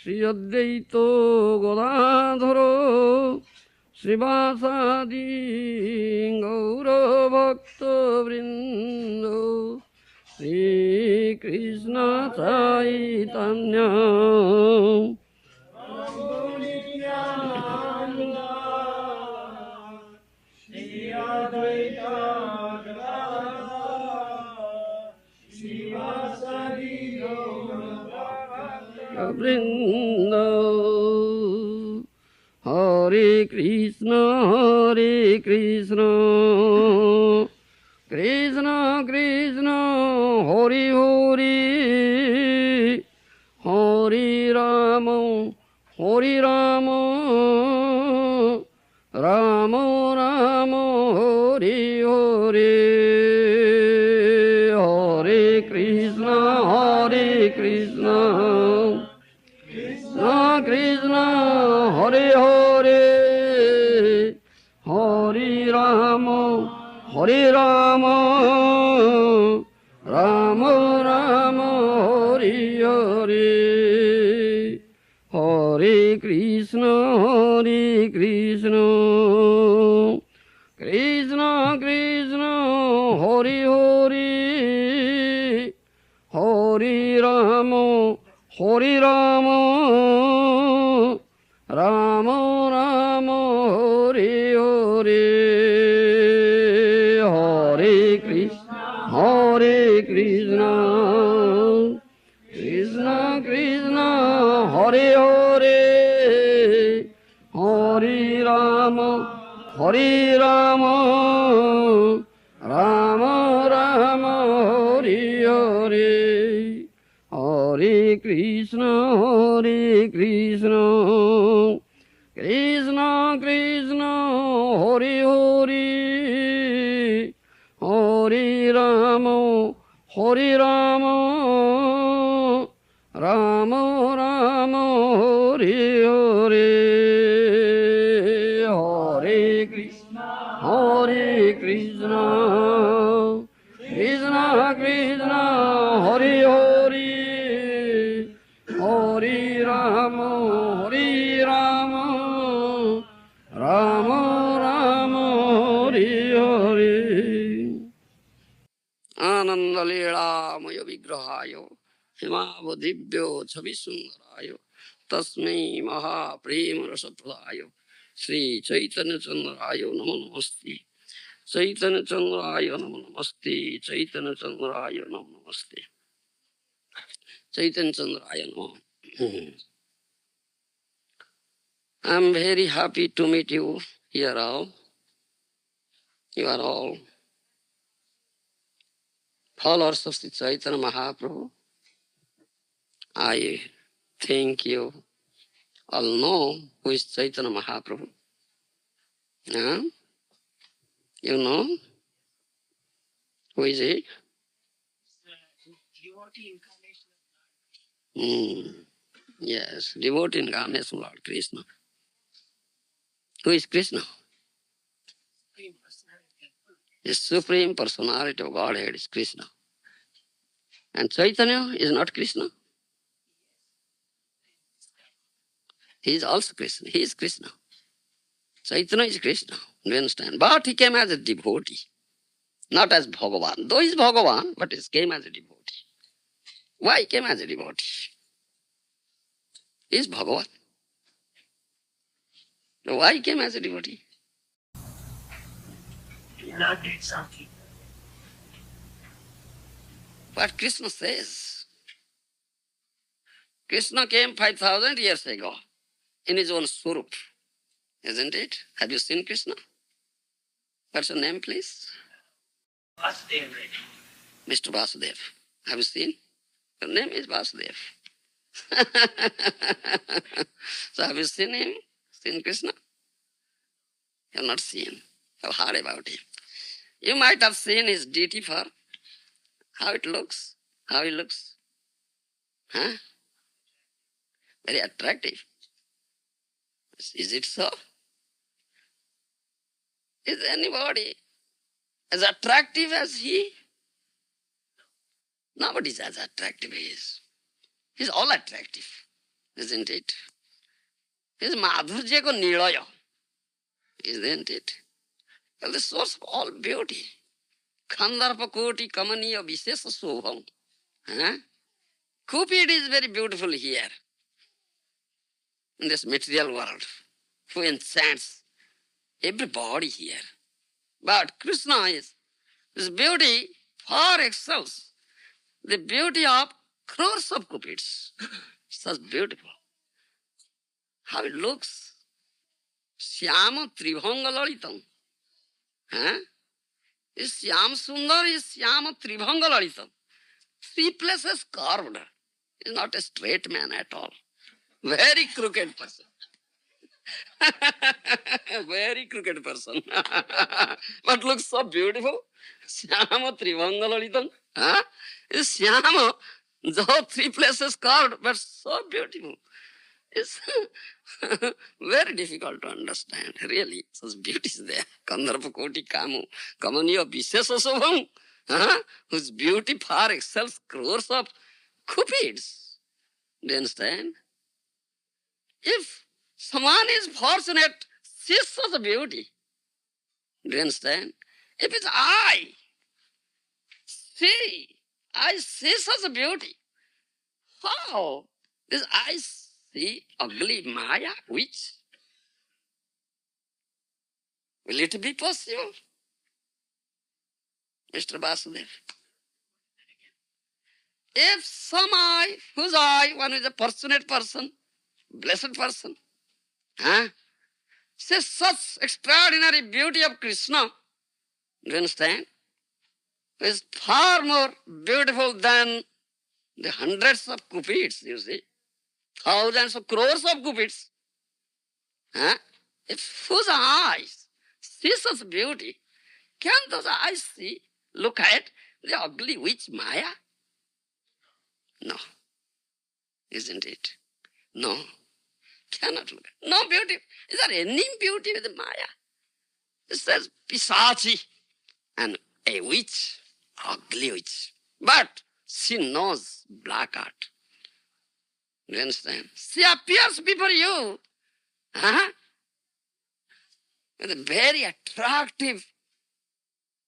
Sri Advaita Gadadhara Srivasadi Gaura Bhakta Vrinda Sri Krishna Chaitanya Vrinda Hare Krishna Krishna Krishna Hare Hare Hare Rama Rama Rama Hare Hare Hare Krishna Krishna Krishna Hare Hare Hare Rama Rama Rama Hare Hare Hare Krishna Krishna Krishna Hare Hare Hare Rama Rama Rama Hare Hare Hare Krishna Krishna Krishna Hare Hare Hare Rama Rama Rama Hare Hare Hare Krishna Krishna Krishna Hare Hare Hare Rama Rama Rama Hare Hare Hare Krishna Krishna Krishna Hare Hare Hare Rama Rama Rama Hare Hare Ananda Leela Maya Vigrahaya Himavadibhyo Chavisundarayo Tasmai Maha Prema Rasapradaya Sri Chaitanya Chandraya Namo Namaste Chaitanya Chandraya Namo Namaste Chaitanya Chandraya Namo Namaste Chaitanya Chandraya Namo. I am very happy to meet you here all. You are all followers of Sri Chaitanya Mahaprabhu. I think you all know who is Chaitanya Mahaprabhu. Huh? You know? Who is he? Devotee incarnation. Yes, devotee incarnation of Lord Krishna. Who is Krishna? The Supreme Personality of Godhead is Krishna. And Chaitanya is not Krishna. He is also Krishna. He is Krishna. Chaitanya is Krishna. Do you understand? But he came as a devotee, not as Bhagavan. Though he is Bhagavan, but he came as a devotee. Why he came as a devotee? He is Bhagavan. So why he came as a devotee? He not did something. What Krishna says. Krishna came 5,000 years ago in his own Swarup, isn't it? Have you seen Krishna? What's your name, please? Vasudev. Mr. Vasudev. Have you seen? Your name is Vasudev. So have you seen him? Seen Krishna? You have not seen. You have heard about him. You might have seen his deity form. How it looks. How he looks. Huh? Very attractive. Is it so? Is anybody as attractive as he? Nobody is as attractive as he is. He's all attractive. isn't it? His madhurya ko nilaya, isn't it? Well, the source of all beauty. Khandarpa koti kamaniya visesa sobham. Huh? Cupid is very beautiful here, in this material world, who enchants everybody here. But Krishna is, his beauty far excels the beauty of crores of cupids. Such beautiful. How it looks. Shyama tribhanga lalitam. Huh? Is Shyam Sundar is Shyama tribhanga lalitam. Three places carved. Is not a straight man at all. Very crooked person. Very crooked person. But looks so beautiful. Shyama tribhanga lalitam. Huh? Is Shyama, though three places carved, but so beautiful. It's very difficult to understand. Really, such beauty is there. Kandarpa koti kamu, kamaniya vishesa sobham, whose beauty far excels crores of cupids. Do you understand? If someone is fortunate, sees such beauty. Do you understand? If it's I see such beauty. How? This I see ugly Maya, which? Will it be possible? Mr. Vasudev. If some eye, whose eye, one is a fortunate person, blessed person, sees such extraordinary beauty of Krishna, do you understand? Is far more beautiful than the hundreds of cupids, you see. Thousands of crores of cupids. If whose eyes see such beauty, can those eyes see, look at the ugly witch Maya? No. Isn't it? No. Cannot look at. No beauty. Is there any beauty with Maya? It says Pisachi and a witch, ugly witch. But she knows black art. Do you understand? She appears before you with a very attractive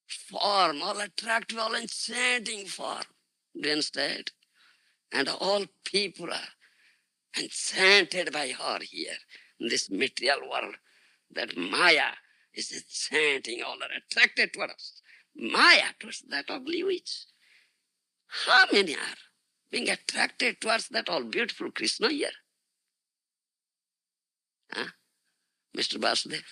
form, all attractive, all enchanting form. Do you understand? And all people are enchanted by her here in this material world. That Maya is enchanting, all are attracted to us. Maya towards that ugly witch. How many are being attracted towards that all beautiful Krishna here? Mr. Vasudev?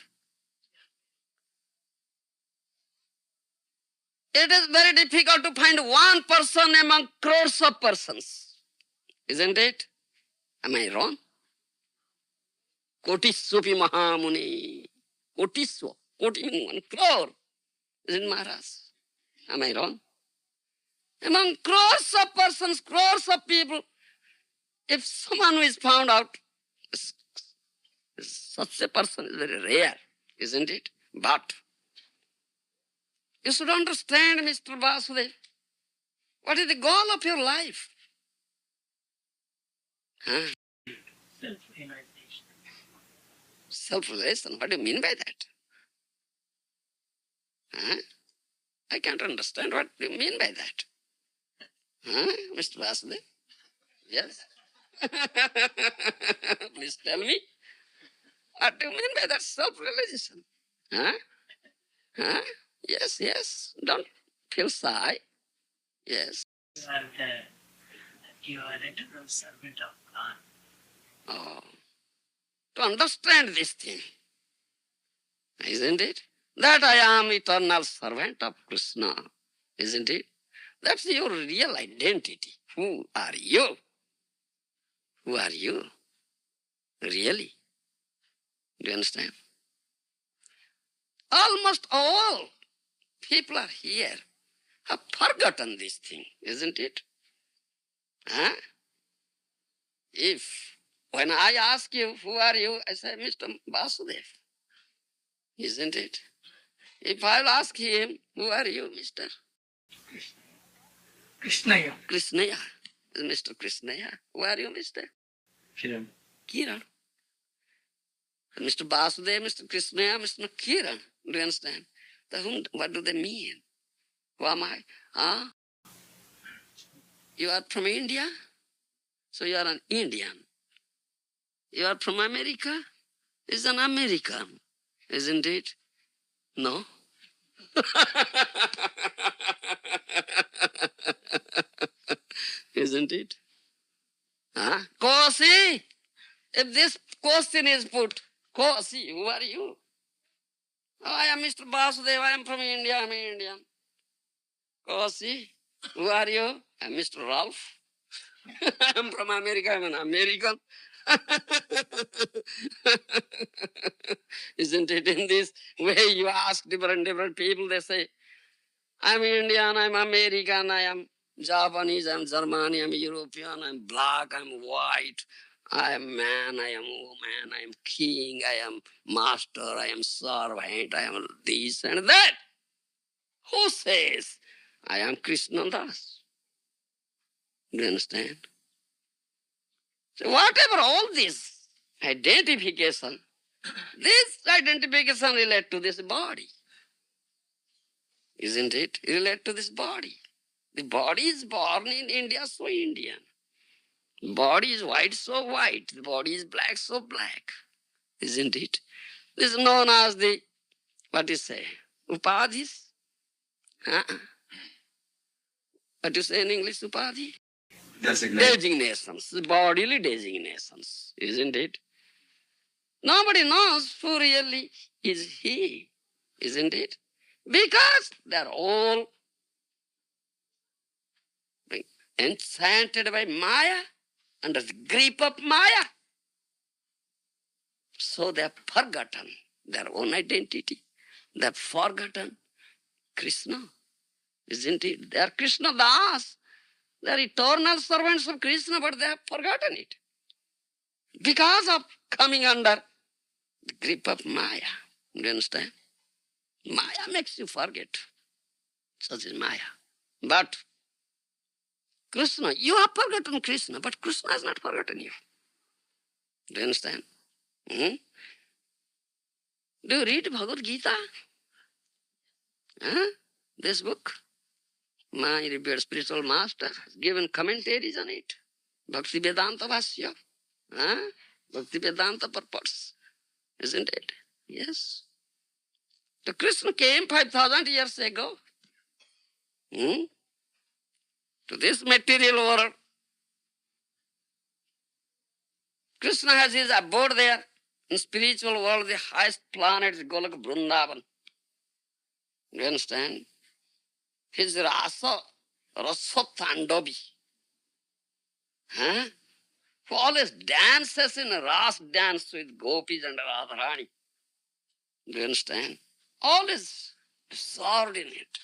It is very difficult to find one person among crores of persons. Isn't it? Am I wrong? Kotiswapi Mahamuni. Kotiswa. Koti meaning 1 crore. Isn't Maharaj? Am I wrong? Among crores of persons, crores of people, if someone who is found out, such a person is very rare, isn't it? But you should understand, Mr. Vasudev, what is the goal of your life? Self-realization. Self-realization, what do you mean by that? I can't understand what you mean by that. Mr. Vasudev? Yes? Please tell me. What do you mean by that self-realization? Yes. Don't feel shy. Yes. You are an eternal servant of God. Oh. To understand this thing, isn't it? That I am eternal servant of Krishna, isn't it? That's your real identity. Who are you? Who are you? Really? Do you understand? Almost all people are here have forgotten this thing, isn't it? If when I ask you, who are you? I say, Mr. Vasudev, isn't it? If I'll ask him, who are you, Mr.? Krishnaya. Krishnaya. Mr. Krishnaya. Who are you, Mr.? Kiran. Kiran. Mr. Vasudeva, Mr. Krishna, Mr. Kiran. Do you understand? What do they mean? Who am I? Ah? You are from India? So you are an Indian. You are from America? Is an American. Isn't it? No? Isn't it? Huh? Kosi! If this question is put, Kosi, who are you? Oh, I am Mr. Vasudeva, I am from India, I am Indian. Kosi, who are you? I am Mr. Ralph. I am from America, I am an American. Isn't it? In this way you ask different people, they say, I'm Indian, I'm American, I am Japanese, I'm German, I'm European, I'm black, I'm white, I am man, I am woman, I am king, I am master, I am servant, I am this and that. Who says I am Krishna Das? Do you understand? So whatever all this identification relate to this body. Isn't it? Relate to this body. The body is born in India, so Indian. The body is white, so white. The body is black, so black. Isn't it? This is known as the, what you say, upadhis? What you say in English, upadhi? Designations, bodily designations. Isn't it? Nobody knows who really is he. Isn't it? Because they're all enchanted by Maya, under the grip of Maya. So they have forgotten their own identity. They have forgotten Krishna. Isn't it? They are Krishna Das. They are eternal servants of Krishna, but they have forgotten it. Because of coming under the grip of Maya. Do you understand? Maya makes you forget. Such is Maya. But Krishna, you have forgotten Krishna, but Krishna has not forgotten you. Do you understand? Hmm? Do you read Bhagavad Gita? Huh? This book? My revered spiritual master has given commentaries on it. Bhakti Vedanta Bhashya. Huh? Bhakti Vedanta purports. Isn't it? Yes. The Krishna came 5,000 years ago. Hmm? To this material world. Krishna has his abode there. In spiritual world, the highest planet is Golok Vrindavan. You understand? His Rasa Tandobi. Huh? Who always dances in a Ras dance with gopis and Radharani. Do you understand? Always absorbed in it.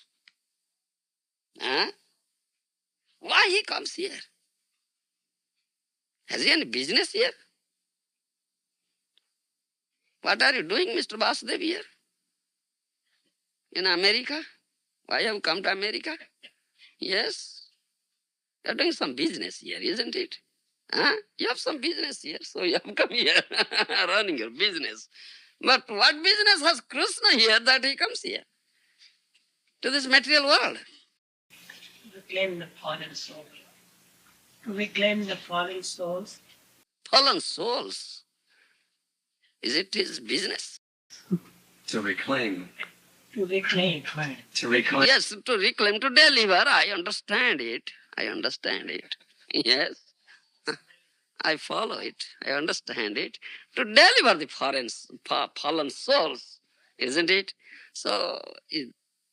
Huh? Why he comes here? Has he any business here? What are you doing, Mr. Vasudev, here? In America? Why have you come to America? Yes. You are doing some business here, isn't it? Huh? You have some business here, so you have come here, running your business. But what business has Krishna here that he comes here? To this material world. Reclaim the fallen soul. To reclaim the fallen souls. Fallen souls. Is it his business? To reclaim. To reclaim. To reclaim. Yes, to reclaim, to deliver. I understand it. I understand it. Yes. I follow it. I understand it. To deliver the fallen souls, isn't it? So,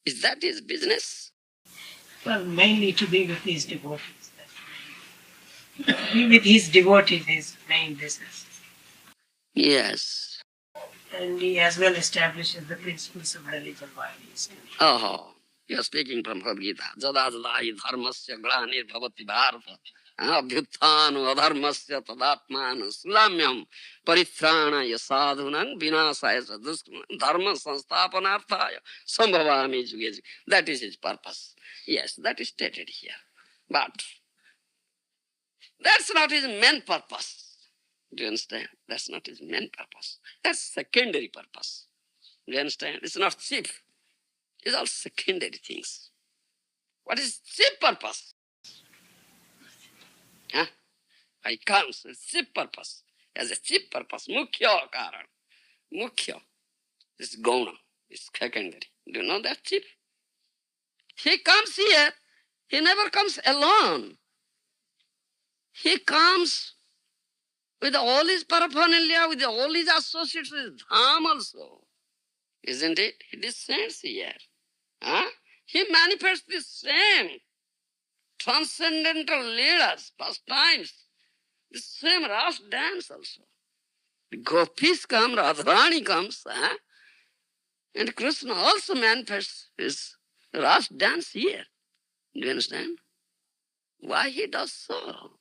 is that his business? Well, mainly to be with his devotees. To be with his devotees is main business. Yes. And he as well establishes the principles of religion while he is doing it. Oh, you're speaking from Bhagavad Gita. Jada jada hi dharmasya glanir bhavati bharata. Abhyuthanu adharmasya tadatmanu sulamyam paritranaya sadhunam vinasaya sadhuskam dharma sansthapanarthaya sambhavami juge. That is his purpose. Yes, that is stated here. But that's not his main purpose. Do you understand? That's not his main purpose. That's secondary purpose. Do you understand? It's not chief. It's all secondary things. What is chief purpose? Huh? I comes with chief purpose. As a chief purpose, mukhya karan. Mukhya. This guna is secondary. Do you know that chief? He comes here. He never comes alone. He comes with all his paraphernalia, with all his associates, with Dham also. Isn't it? He descends here. Huh? He manifests the same transcendental leaders, pastimes, the same ras dance also. The gopis come, Radharani comes, huh? And Krishna also manifests his ras dance here. Do you understand? Why he does so?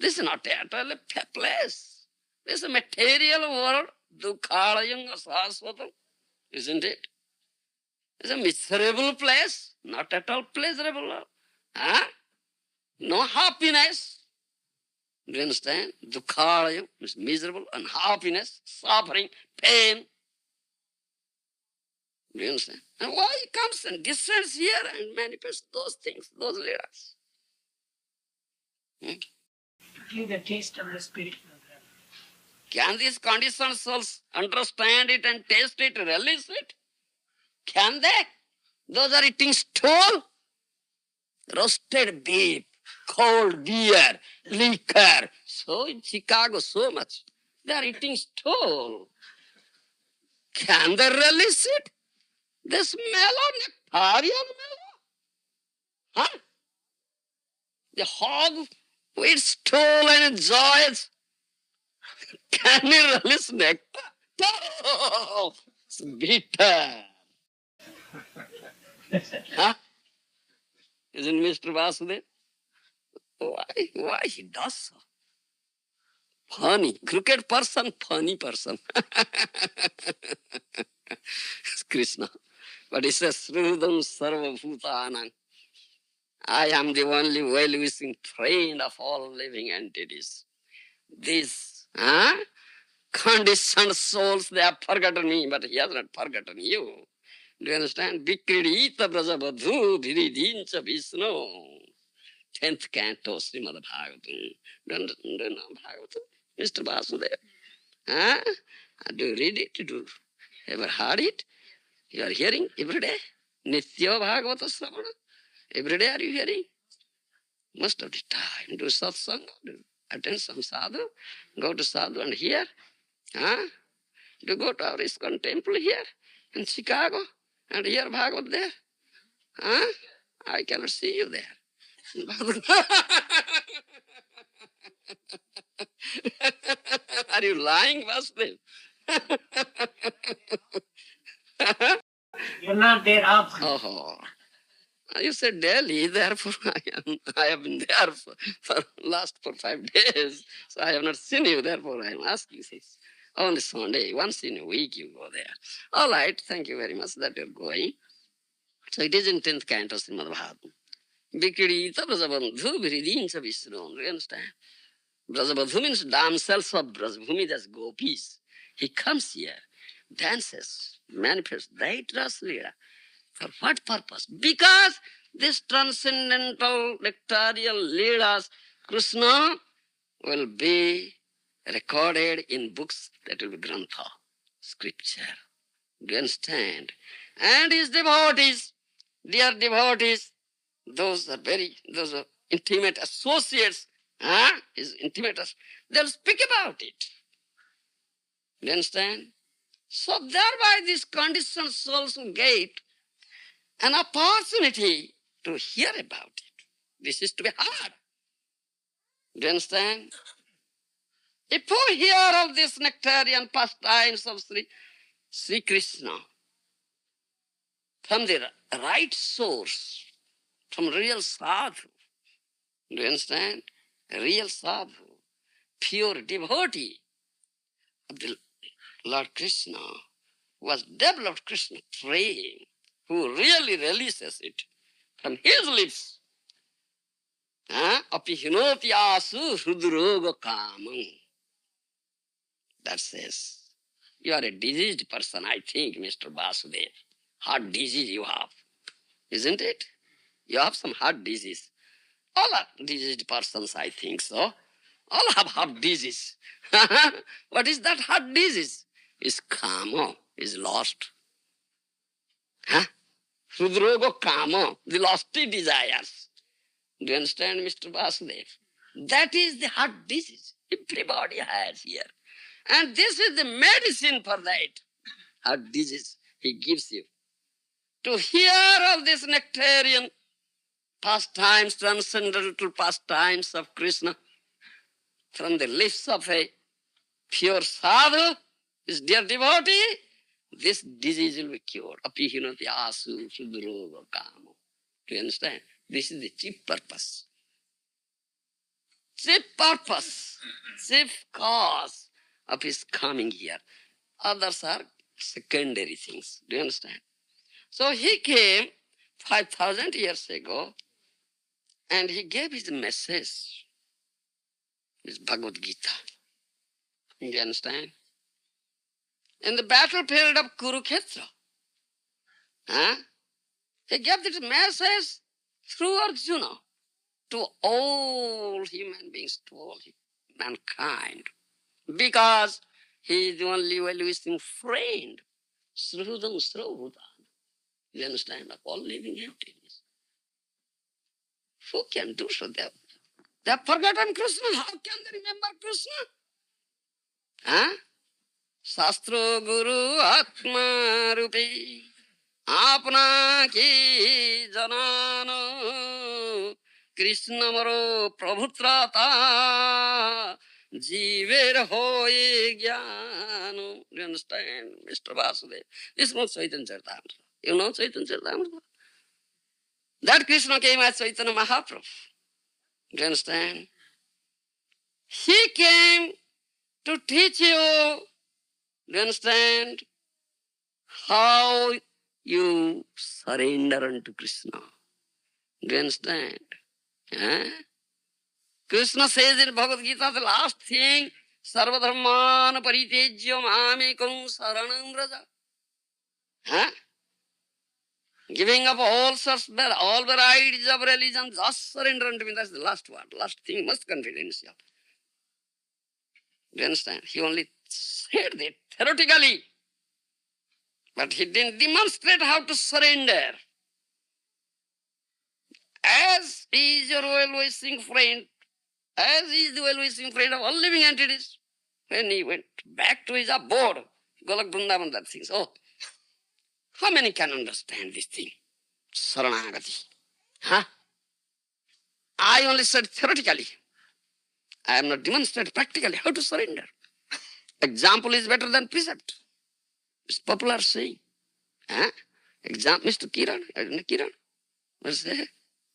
This is not at all a place. This is a material world, dukhalayanga sasvatam, isn't it? It's a miserable place, not at all pleasurable. Huh? No happiness. Do you understand? Dukhalayam is miserable, unhappiness, suffering, pain. Do you understand? And why he comes and descends here and manifests those things, those leaders? Give the taste of the spiritual realm. Can these conditioned souls understand it and taste it, relish it? Can they? Those are eating stool, roasted beef, cold beer, liquor. So in Chicago, so much. They are eating stool. Can they relish it? The smell of nectarian mellow. Huh? The hog with stool and enjoys. Can he relish nectar? No! It's bitter. Huh? Isn't Mr. Vasudev? Why he does so? Funny. Crooked person, funny person. It's Krishna. But he says, Srudam Sarva Bhutanam. I am the only well-wishing friend of all living entities. These conditioned souls, they have forgotten me, but he has not forgotten you. Do you understand? Vikridita Brajabadhu Viridincha Vishnu. 10th canto, Srimad Bhagavatam. Do you know Bhagavatam? Mr. Vasudev. Huh? Do you read it? Do you ever heard it? You are hearing every day? Nitya Bhagavata Sravana. Every day are you hearing? Most of the time. Do satsanga, do attend some sadhu, go to sadhu and hear. Huh? Do go to our ISKCON temple here in Chicago and hear Bhagavad there. Huh? I cannot see you there. Are you lying, Vasudev? You're not there often. Oh, you said Delhi, therefore I have been there for last 5 days. So I have not seen you, therefore I am asking this. Only Sunday, once in a week you go there. All right, thank you very much that you're going. So it is in 10th canto, Srimad Bhagavatam. Vikridita Brajabandhu Viridincha Vishnu. Do you understand? Brajabandhu means damsels of Brajabhumi, that's gopis. He comes here, dances, manifests, that Ras Leela. For what purpose? Because this transcendental nectarial leelas, Krishna will be recorded in books, that will be grantha, scripture. Do you understand? And his devotees, dear devotees, those are intimate associates, his intimate associates, they'll speak about it. Do you understand? So thereby these conditioned souls will get an opportunity to hear about it. This is to be heard. Do you understand? If you hear of this nectarian pastimes of Sri Krishna from the right source, from real sadhu, do you understand? A real sadhu, pure devotee of the Lord Krishna, who has developed Krishna praying, who really releases it from his lips, Api hinoti asu hrudroga kamam. That says, you are a diseased person, I think, Mr. Vasudev. Heart disease you have, isn't it? You have some heart disease. All are diseased persons, I think so. All have heart disease. What is that heart disease? Is kama, is lost. Huh? Hrudroga kama, the lofty desires. Do you understand, Mr. Vasudev? That is the heart disease. Everybody has here. And this is the medicine for that heart disease he gives you. To hear of this nectarian pastimes, transcendental pastimes of Krishna from the lips of a pure sadhu, his dear devotee, this disease will be cured. Api hinati asu sudroga kamo. Do you understand? This is the chief purpose. Chief purpose, chief cause of his coming here. Others are secondary things. Do you understand? So he came 5,000 years ago and he gave his message, his Bhagavad Gita. Do you understand? In the battlefield of Kurukshetra, he gave this message through Arjuna to all human beings, to all mankind, because he is the only well-wishing friend. Srudam Sraudan. You understand? Of all living entities. Who can do so? They have forgotten Krishna. How can they remember Krishna? Shastro Guru Atma Rupi Apna Ki Janano Krishna Maro Prabhutrata Jiver Hoye Jnano. Do you understand, Mr. Vasudev? This is not Chaitanya Charitamrita. You know Chaitanya Charitamrita? That Krishna came as Chaitanya Mahaprabhu. Do you understand? He came to teach you, do you understand, how you surrender unto Krishna. Do you understand? Krishna says in Bhagavad Gita, the last thing, Sarvadharman paritejya mamekam saranam vraja. Giving up all sorts, all varieties of religion, just surrender unto me. That's the last word. Last thing, most confidential. Do you understand? He only said that theoretically, but he didn't demonstrate how to surrender. As is your well-wishing friend, as is the well-wishing friend of all living entities, when he went back to his abode, Golak Vrindavan, that thing. So, how many can understand this thing? Saranagati. I only said theoretically. I have not demonstrated practically how to surrender. Example is better than precept. It's popular saying. Mr. Kiran, Kiran, what's that?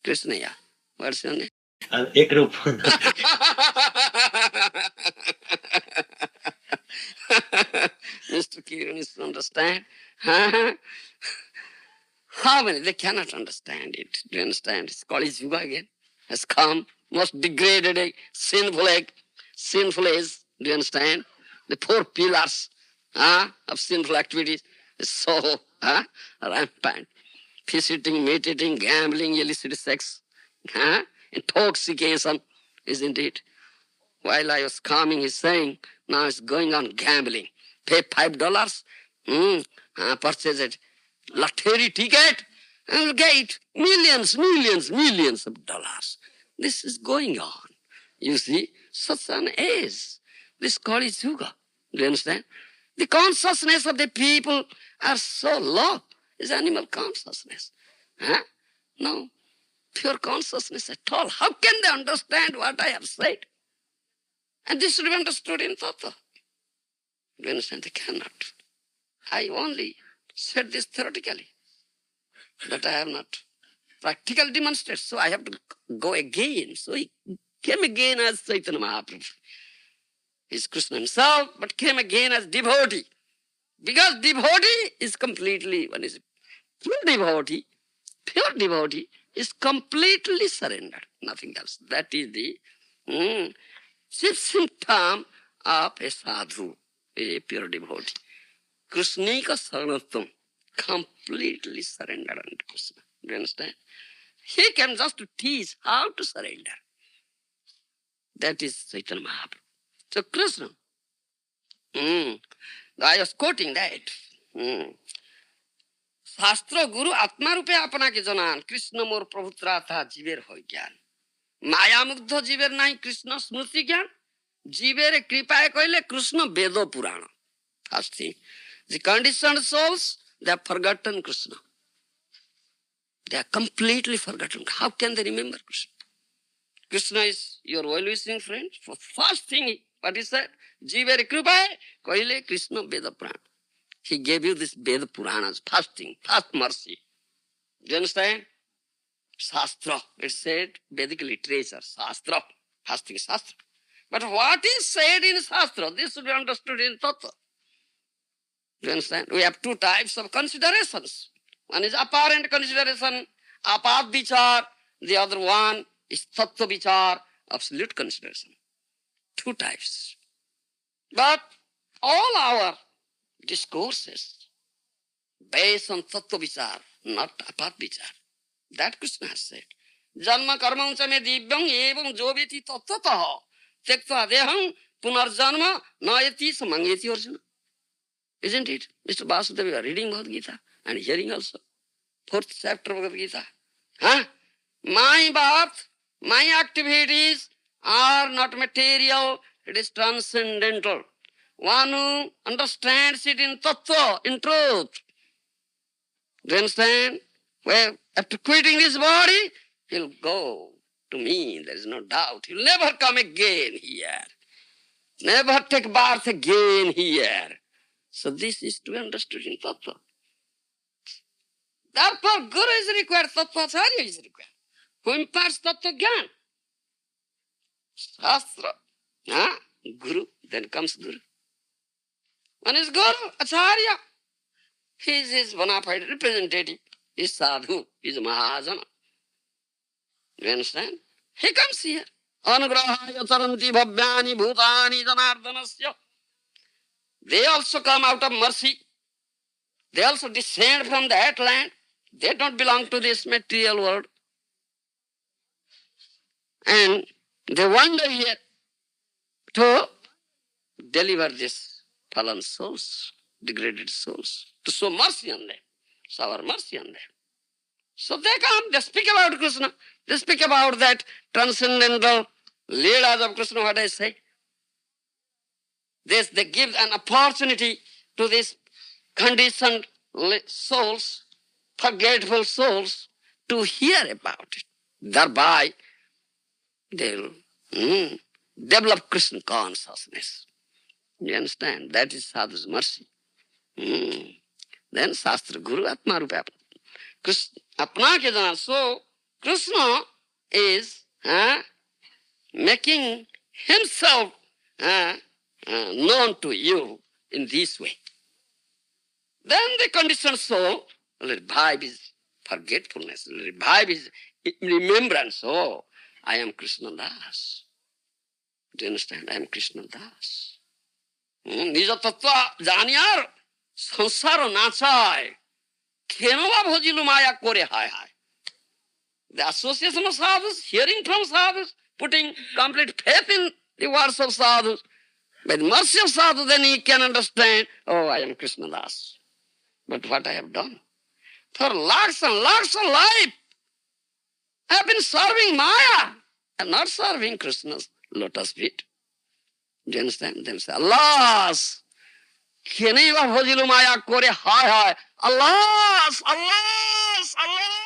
Krishna, yeah. What's your name? Ekrup. Mr. Kiran is to understand. How many? They cannot understand it. Do you understand? It's called Yuga again. Has come, most degraded egg, sinful age. Do you understand? The four pillars of sinful activities is so rampant. Fish eating, meat eating, gambling, illicit sex, intoxication, isn't it? While I was coming, he's saying, now it's going on gambling. Pay $5, purchase a lottery ticket, and you'll get millions of dollars. This is going on. You see, such an age. This called is Yuga. Do you understand? The consciousness of the people are so low. It's animal consciousness. No pure consciousness at all. How can they understand what I have said? And this should be understood in Tattva. Do you understand? They cannot. I only said this theoretically, but I have not practically demonstrated. So I have to go again. So he came again as Chaitanya Mahaprabhu. He's Krishna himself, but came again as devotee. Because devotee is completely, one is pure devotee, is completely surrendered, nothing else. That is the chief symptom of a sadhu, a pure devotee. Krishnika saranatvam, completely surrendered unto Krishna. Do you understand? He came just to teach how to surrender. That is Chaitanya Mahaprabhu. So Krishna, I was quoting that. शास्त्र गुरु आत्मा रूपे अपना के जनान कृष्ण मोर प्रभुत्रा था जीवेर हो ज्ञान माया मुग्ध जीवेर नहीं कृष्ण स्मृति ज्ञान जीवेर कृपाए कहले Krishna Veda Purana first thing the conditioned souls they have forgotten Krishna, they are completely forgotten. How can they remember Krishna? Krishna is your well-wishing friend. For first thing what he said, जीवेर कृपाए कहले Krishna Veda Purana. He gave you this Veda Puranas, fasting, first mercy. Do you understand? Shastra, it said Vedic literature, Shastra, fasting Shastra. But what is said in Shastra, this should be understood in Tattva. Do you understand? We have two types of considerations. One is apparent consideration, apat vichar. The other one is Tattva vichar, absolute consideration. Two types. But all our discourses based on tattva vichar, not apat vichar. That Krishna has said. Janma karma cha me divyam evam joveti tattvataha tektva deham punarjanma nayati samangeti Arjuna. Isn't it? Mr. Vasudeva, you are reading Bhagavad Gita and hearing also. 4th chapter of Bhagavad Gita. Huh? My birth, my activities are not material, it is transcendental. One who understands it in tattva, in truth. Do you understand? Well, after quitting this body, he'll go to me, there is no doubt. He'll never come again here. Never take birth again here. So this is to be understood in tattva. Therefore, Guru is required, Tattvacharya is required. Who imparts tattva gyan? Shastra. Huh? Guru, then comes Guru. One is Guru, Acharya. He is his bona fide representative. He is sadhu, he is Maharaja. You understand? He comes here. Anugrahaya taranti bhavyani bhutani janardanasya. They also come out of mercy. They also descend from that land. They don't belong to this material world. And they wander here to deliver these fallen souls, degraded souls, to show mercy on them, shower mercy on them. So they come, they speak about Krishna, they speak about that transcendental Leelas of Krishna, what I say. They give an opportunity to these conditioned souls, forgetful souls, to hear about it. Thereby, they will develop Krishna consciousness. You understand? That is sadhu's mercy. Then Shastra Guru Atma Rupa. Apna ke jana. So Krishna is making himself known to you in this way. Then the conditioned soul will revive his forgetfulness, will revive his remembrance. Oh, I am Krishna Das. Do you understand? I am Krishna Das. Nija tattva janiyar sansar nachay. Khenova bhojilu maya kore hai hai. The association of sadhus, hearing from sadhus, putting complete faith in the words of sadhus. By the mercy of sadhu, then he can understand, oh, I am Krishna Das. But what I have done? For lakhs and lakhs of life, I have been serving Maya and not serving Krishna's lotus feet. Do you understand? Then say, alas, Kheneva bhojilu maya kore hai hai. Alas, alas, alas.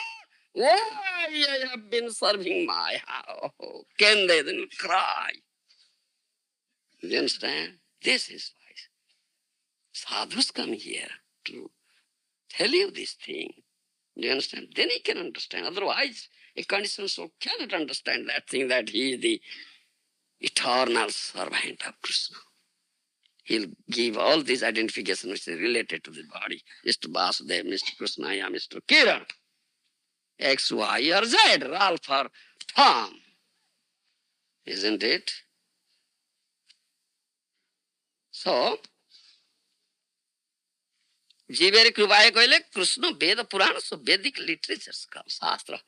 Why I have been serving Maya? Oh, can they then cry? Do you understand? This is why sadhus come here to tell you this thing. Do you understand? Then he can understand. Otherwise, a conditioned soul cannot understand that thing, that he is the eternal servant of Krishna. He'll give all these identifications which are related to the body. Mr. Vasudeva, Mr. Krishnaya, Mr. Kiran. X, Y, or Z, Ralph or Tom. Isn't it? So, Jiveri Krupaya Koile, Krishna, Veda Purana, so Vedic literatures come, Shastra.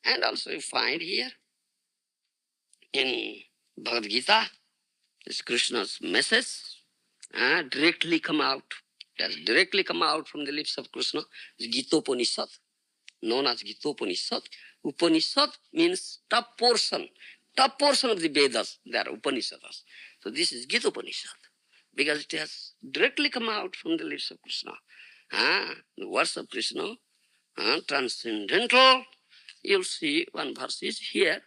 And also you find here in Bhagavad Gita, this Krishna's message directly come out. It has directly come out from the lips of Krishna. It's Gita-upanishad, known as Gita-upanishad. Upanishad means top portion of the Vedas. They are Upanishads. So this is Gita-upanishad because it has directly come out from the lips of Krishna. The words of Krishna, transcendental. You'll see one verse is here,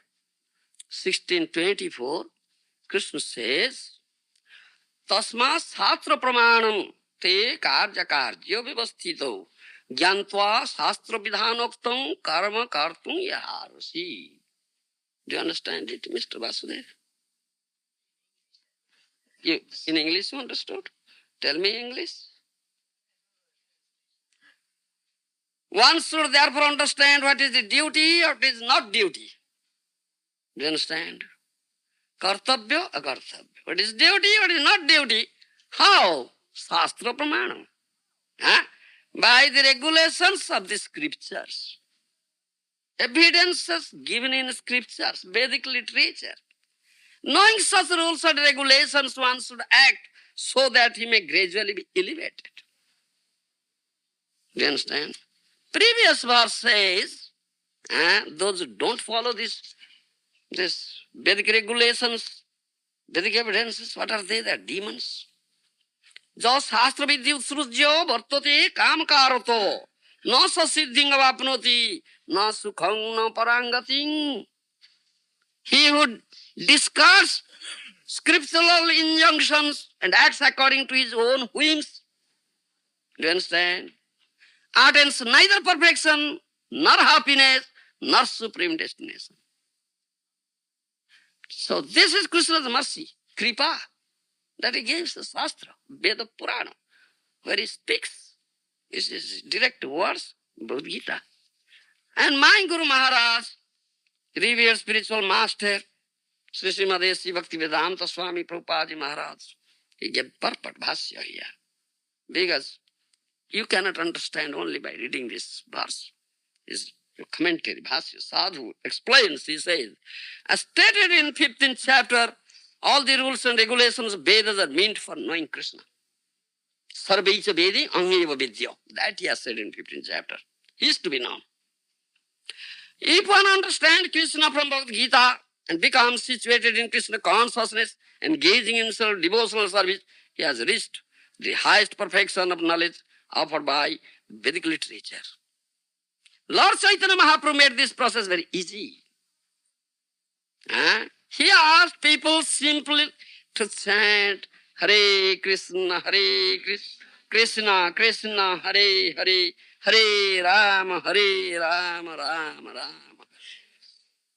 1624. Krishna says, Tasma Shastra Pramanam te karya karya vivasthito gyantva Shastra vidhanoktam karma kartum yaharasi. Do you understand it, Mr. Vasudev? You, in English you understood? Tell me English. One should therefore understand what is the duty or what is not duty. Do you understand? Kartabhya, akartabhya. What is duty, what is not duty? How? Shastra pramanam. By the regulations of the scriptures. Evidences given in scriptures, Vedic literature. Knowing such rules and regulations, one should act so that he may gradually be elevated. Do you understand? Previous verse says, those who don't follow this Vedic regulations, Vedic evidences, what are they? They are demons. Jo shastra vidya utsrujyo vartate kamkarato na sasiddhing avapnoti na sukhang na parangating. He who discards scriptural injunctions and acts according to his own whims, do you understand? Attains neither perfection, nor happiness, nor supreme destination. So this is Krishna's mercy, kripa, that he gives the Shastra, Veda Purana, where he speaks. This is direct words, Bhagavad Gita. And my Guru Maharaj, revered spiritual master, Srimad Bhakti Vedanta Swami Prabhupada Maharaj, he gave purport bhashya here. Because you cannot understand only by reading this verse. His commentary, bhashya, sadhu explains, he says, as stated in 15th chapter, all the rules and regulations of Vedas are meant for knowing Krishna. Sarvaicha Vedi Angeva Vidya. That he has said in 15th chapter. He is to be known. If one understands Krishna from Bhagavad Gita and becomes situated in Krishna consciousness, engaging in devotional service, he has reached the highest perfection of knowledge offered by Vedic literature. Lord Chaitanya Mahaprabhu made this process very easy. He asked people simply to chant Hare Krishna, Krishna Krishna, Hare Hare, Hare Rama, Rama Rama.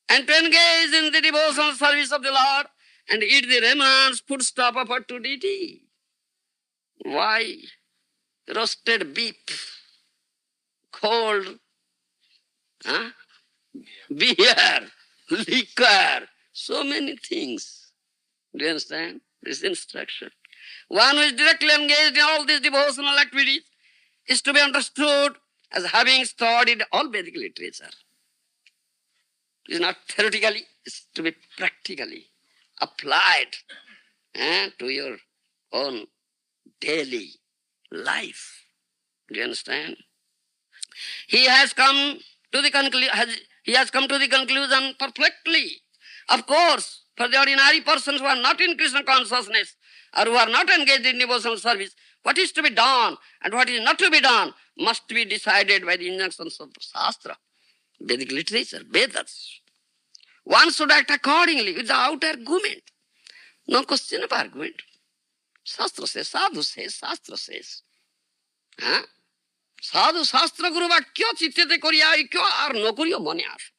And to engage in the devotional service of the Lord and eat the remnants, foodstuff offered to deity. Why? Roasted beef, cold beer, liquor, so many things. Do you understand? This instruction. One who is directly engaged in all these devotional activities is to be understood as having studied all Vedic literature. It is not theoretically, it is to be practically applied to your own daily life. Do you understand? He has come to the conclusion perfectly. Of course, for the ordinary persons who are not in Krishna consciousness or who are not engaged in devotional service, what is to be done and what is not to be done must be decided by the injunctions of Shastra, Vedic literature, Vedas. One should act accordingly without argument. No question of argument. Shastra says, Sadhu says, Shastra says. Sadhu Shastra Guru Vakya Chityate Korya Ikyo or no Kuryo Manyar.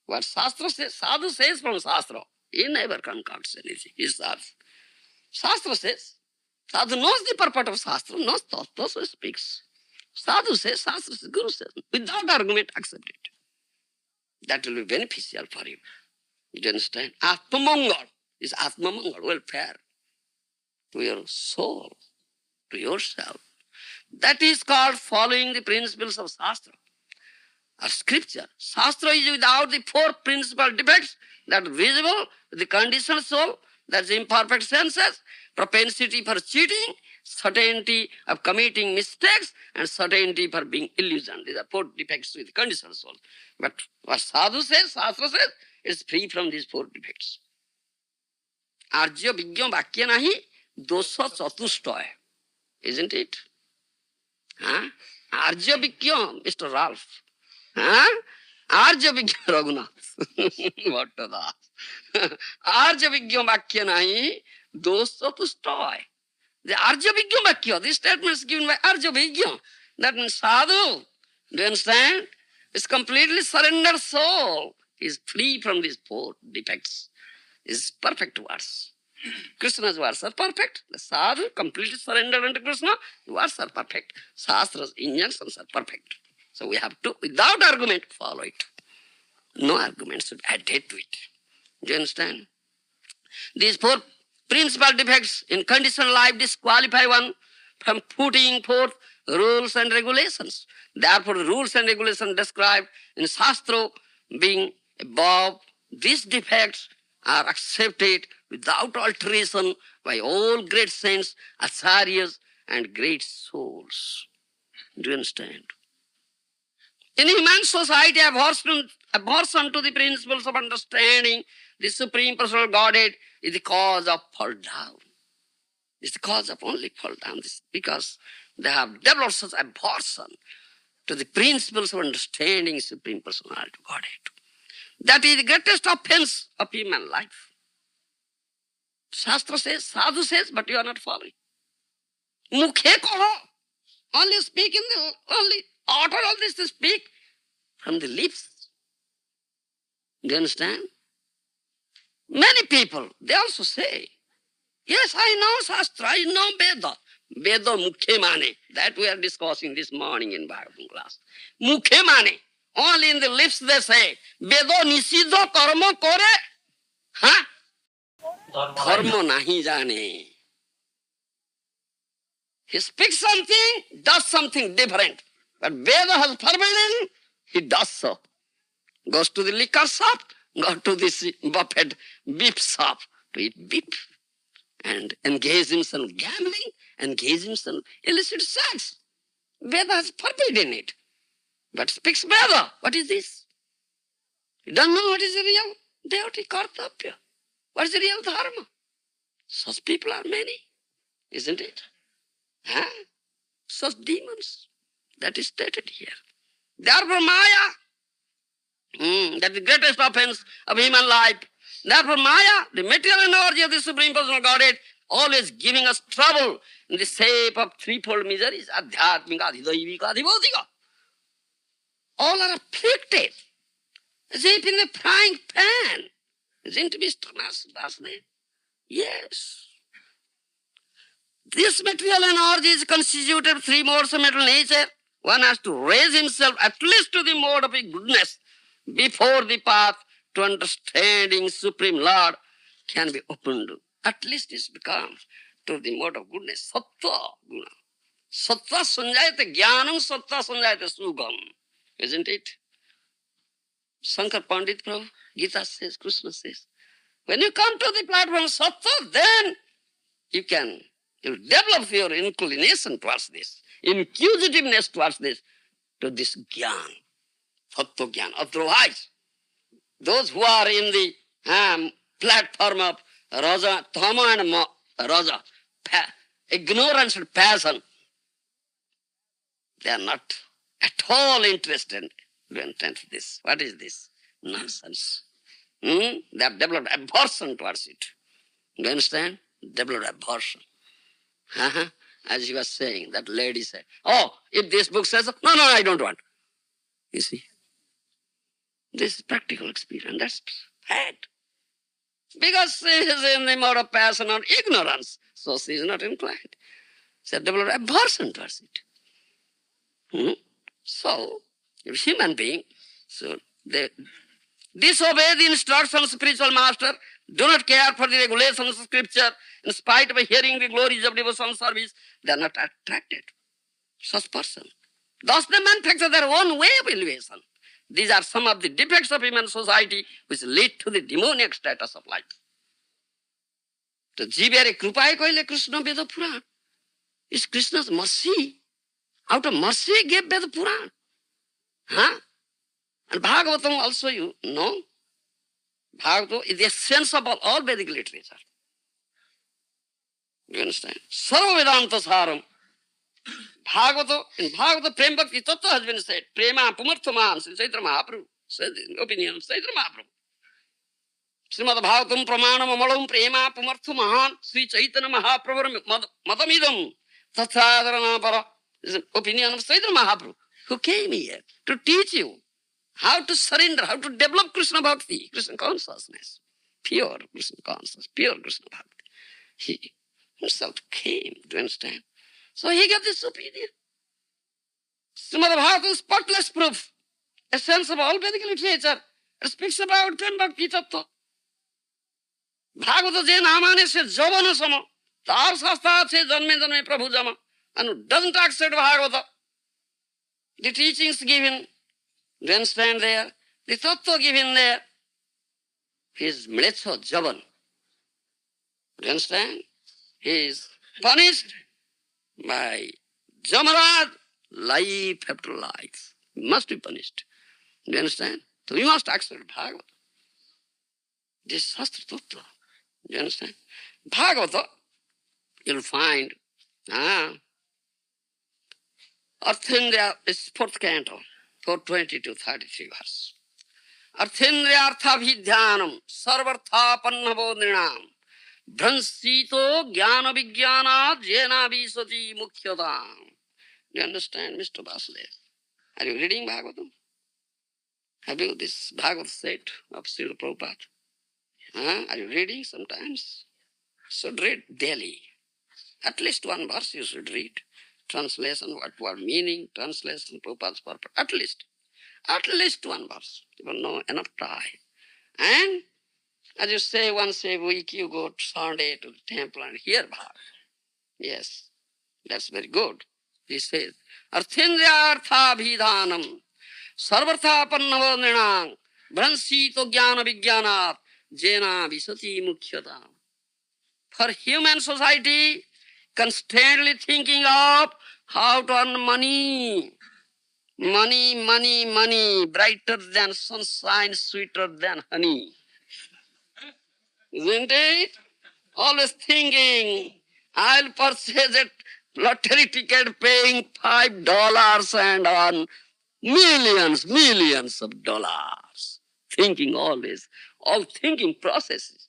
What Shastra says, Sadhu says from Shastra. He never concocts anything. He says. Shastra says, Sadhu knows the purport of Shastra, knows those who speaks. Sadhu says, Shastra says, Guru says. Without argument, accept it. That will be beneficial for you. You understand? Atmamangal is Atmamangal, welfare to your soul, to yourself. That is called following the principles of Shastra or scripture. Shastra is without the four principal defects that are visible, the conditioned soul, that's imperfect senses, propensity for cheating, certainty of committing mistakes, and certainty for being illusioned. These are four defects with the conditioned soul. But what Sadhu says, Shastra says, it's free from these four defects. Arjya Vigya Vakya Nahi Dosha Chatushtoy. Isn't it? Huh? Arjya Vigya, Mr. Ralph. Huh? Arjya Vigya Raghunath. What to that? Arjya Vigya Vakya Nahi Dosha Chatushtoy. The Arjya Vigya Vakya, this statement is given by Arjya Vigya. That means Sadhu. Do you understand? It's completely surrendered soul. He is free from these four defects. Is perfect words. Krishna's words are perfect. The sadhu completely surrendered unto Krishna. The words are perfect. Shastra's injunctions are perfect. So we have to, without argument, follow it. No argument should add to it. Do you understand? These four principal defects in conditioned life disqualify one from putting forth rules and regulations. Therefore, the rules and regulations described in Shastra being above these defects are accepted without alteration by all great saints, acharyas, and great souls. Do you understand? In human society, aversion to the principles of understanding the Supreme Personal Godhead is the cause of fall down. It's the cause of only fall down. This because they have developed such aversion to the principles of understanding Supreme Personality Godhead. That is the greatest offense of human life. Shastra says, Sadhu says, but you are not following. Mukhe koho. Only speak in the, only utter all this to speak from the lips. Do you understand? Many people, they also say, yes, I know Shastra, I know Veda. Veda mukhe mane. That we are discussing this morning in Bhagavatam class. Mukhe mane. Only in the lips they say, Veda nisiddha karma kore. Huh? Dharma nahi jane. He speaks something, does something different. But Veda has forbidden, he does so. Goes to the liquor shop, goes to this buffet beef shop to eat beef. And engage himself in gambling, engage himself in illicit sex. Veda has forbidden it. But speaks Veda. What is this? You don't know what is the real devotee kartavya. What is the real dharma? Such people are many, isn't it? Huh? Such demons. That is stated here. Therefore Maya, that is the greatest offense of human life. Therefore Maya, the material energy of the Supreme Personal Godhead, always giving us trouble in the shape of threefold miseries, adhyatmika, adhidaivika, adhibodhika. All are afflicted, as if in the frying pan. Isn't Mr. Nasne? Yes. This material energy is constituted of three modes of material nature. One has to raise himself at least to the mode of goodness before the path to understanding Supreme Lord can be opened. At least it becomes to the mode of goodness. Sattva guna. Sattva sanjayate jnanam, sattva sanjayate sugam. Isn't it? Shankar Pandit Prabhu, Gita says, Krishna says, when you come to the platform of sattva, then you develop your inclination towards this, inquisitiveness towards this, to this jnana, sattva jnana. Otherwise, those who are in the platform of raja, tama and raja, ignorance and passion, they are not at all interested in this. What is this? Nonsense. They have developed aversion towards it. Do you understand? Developed aversion. As you were saying, that lady said, oh, if this book says, no, I don't want. You see, this is practical experience. That's bad. Because she is in the mode of passion or ignorance, so she is not inclined. She has developed aversion towards it. So, if human being, so they disobey the instructions of spiritual master, do not care for the regulations of scripture, in spite of hearing the glories of devotional service, they are not attracted. Such person. Thus they manufacture their own way of elevation. These are some of the defects of human society which lead to the demoniac status of life. The Jivere Krupai Koile Krishna Veda Puran. It's Krishna's mercy. Out of mercy he gave Veda Puran. Huh? And Bhagavatam also, you know, Bhagavatam is the essence of all Vedic literature. You understand? Sarva Vedanta Saram. Bhagavata, in Bhagavata, Prem Bhakti Tattva has been said. Prema Pumarthaman, Sri Chaitanya Mahaprabhu said in opinion of Chaitanya Mahaprabhu. Srimad Bhagavatam Pramanam Amalam Prema Pumarthaman, Sri Chaitanya Mahaprabhu Matamidam Tatsadharana Para is an opinion of Chaitanya Mahaprabhu, who came here to teach you how to surrender, how to develop Krishna Bhakti, Krishna consciousness, pure Krishna consciousness, pure Krishna Bhakti. He himself came, do you understand? So he gave this opinion. Srimad Bhagavatam is spotless proof, essence of all Vedic literature. It speaks about Prem Bhakti Tattva. Bhagavata je namane se javana sama, tar sastha se janme prabhu jama. And who doesn't accept Bhagavata, the teachings given, do you understand there? The tattva given there, he is mlecha javan. Do you understand? He is punished by Jamaraj, life after life. He must be punished. Do you understand? So we must accept Bhagavata. This is Shastra Tattva. Do you understand? Bhagavata, you'll find, Arthendriya is 4th canto, 420 to 33 verse. Arthendriyartha vidhyanam sarvartha pannavo nrinam Bhransito jnana vijnana jena visati mukhyadam. Do you understand, Mr. Vasudev? Are you reading Bhagavatam? Have you this Bhagavad set of Srila Prabhupada? Are you reading sometimes? Should read daily. At least one verse you should read. Translation, what meaning, translation, Prabhupada's purpose. At least one verse. You will know enough time. And as you say, once a week you go Sunday to the temple and hear Bhagavad. Yes, that's very good. He says, Arthendriyartha bhidhanam sarvartha pannavo nrinam Bhransito jnana vijnanat jena visati mukhyadam. For human society, constantly thinking of how to earn money. Money, money, money, brighter than sunshine, sweeter than honey. Isn't it? Always thinking, I'll purchase a lottery ticket paying $5 and earn millions of dollars. Thinking always, all thinking processes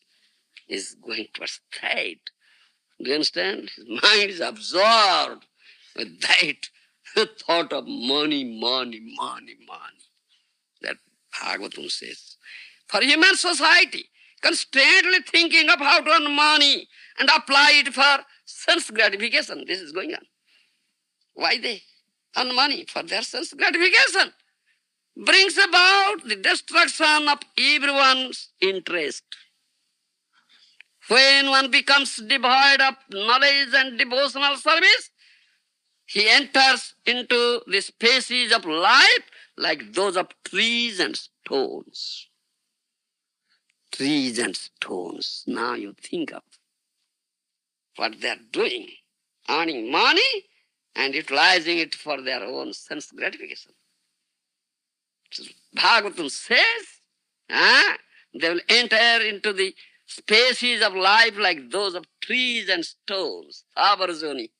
is going towards that. Do you understand? His mind is absorbed with that thought of money. That Bhagavatam says. For human society, constantly thinking of how to earn money and apply it for sense gratification. This is going on. Why they earn money? For their sense gratification. Brings about the destruction of everyone's interest. When one becomes devoid of knowledge and devotional service, he enters into the spaces of life like those of trees and stones. Trees and stones. Now you think of what they are doing, earning money and utilizing it for their own sense gratification. So Bhagavatam says, they will enter into the spaces of life like those of trees and stones. Avarjoni.